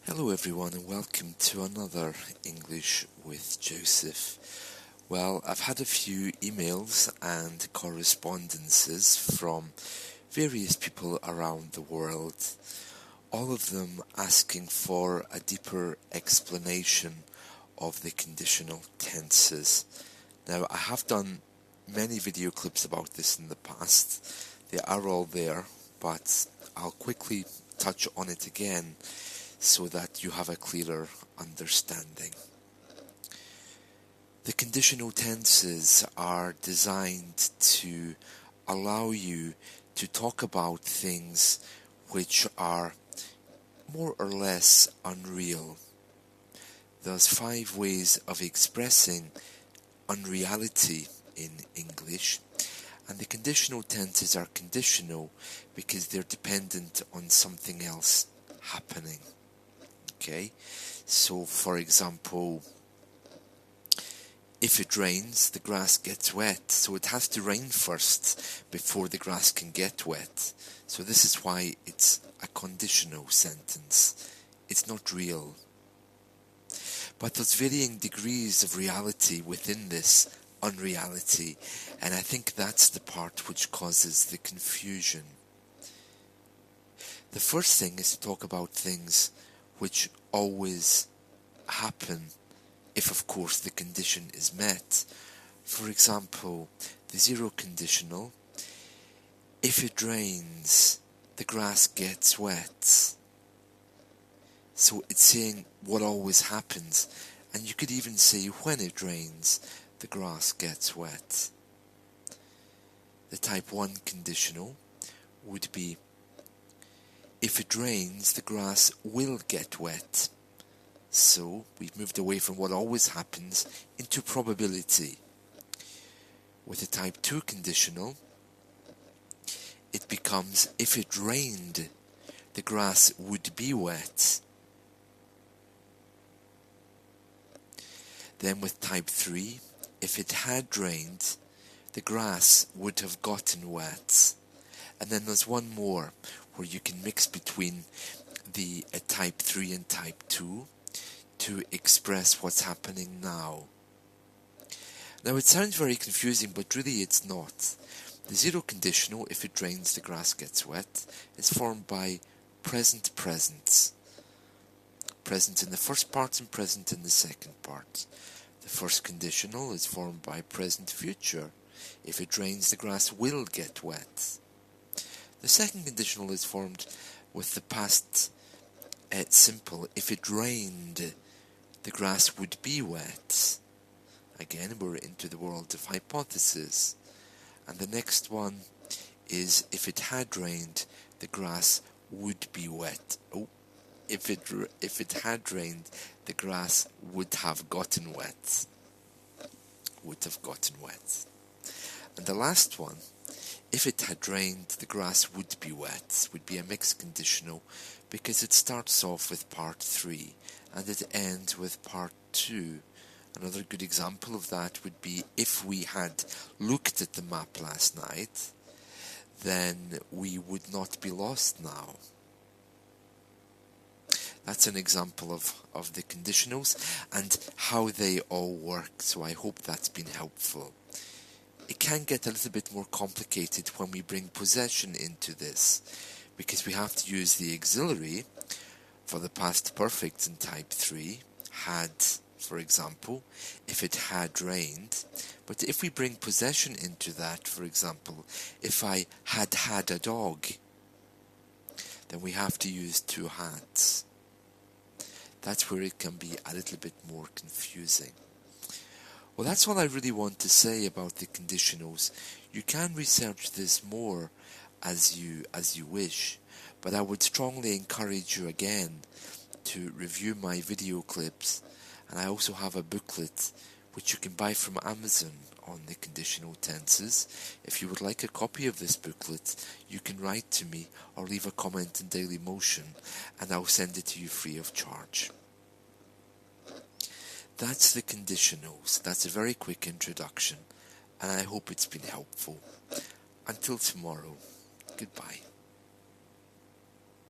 Hello everyone and welcome to another English with Joseph. Well, I've had a few emails and correspondences from various people around the world, all of them asking for a deeper explanation of the conditional tenses. Now, I have done many video clips about this in the past. They are all there, but I'll quickly touch on it again so that you have a clearer understanding. The conditional tenses are designed to allow you to talk about things which are more or less unreal. There's 5 ways of expressing unreality in English, and the conditional tenses are conditional because they're dependent on something else happening. Okay, so for example, if it rains, the grass gets wet, so it has to rain first before the grass can get wet. So this is why it's a conditional sentence. It's not real. But there's varying degrees of reality within this unreality, and I think that's the part which causes the confusion. The first thing is to talk about things which always happen if, of course, the condition is met. For example, the zero conditional, if it rains, the grass gets wet. So it's saying what always happens, and you could even say when it rains, the grass gets wet. The type 1 conditional would be, if it rains, the grass will get wet. So we've moved away from what always happens into probability. With the type 2 conditional, it becomes, if it rained, the grass would be wet. Then with type 3, if it had rained, the grass would have gotten wet. And then there's one more where you can mix between the type 3 and type 2 to express what's happening now. Now it sounds very confusing, but really it's not. The zero conditional, if it rains the grass gets wet, is formed by present presence. Present in the first part and present in the second part. The first conditional is formed by present future. If it rains the grass will get wet. The second conditional is formed with the past simple. If it rained, the grass would be wet. Again, we're into the world of hypothesis. And the next one is, if it had rained, the grass would be wet. If it had rained, the grass would have gotten wet. Would have gotten wet. And the last one, if it had rained, the grass would be wet, would be a mixed conditional because it starts off with part 3 and it ends with part 2. Another good example of that would be, if we had looked at the map last night, then we would not be lost now. That's an example of the conditionals and how they all work, so I hope that's been helpful. It can get a little bit more complicated when we bring possession into this, because we have to use the auxiliary for the past perfect in type 3, had, for example, if it had rained. But if we bring possession into that, for example, if I had had a dog, then we have to use 2 hads. That's where it can be a little bit more confusing. Well, that's all I really want to say about the conditionals. You can research this more as you wish, but I would strongly encourage you again to review my video clips, and I also have a booklet which you can buy from Amazon on the conditional tenses. If you would like a copy of this booklet, you can write to me or leave a comment in Daily Motion, and I'll send it to you free of charge. That's the conditionals. That's a very quick introduction, and I hope it's been helpful. Until tomorrow, goodbye.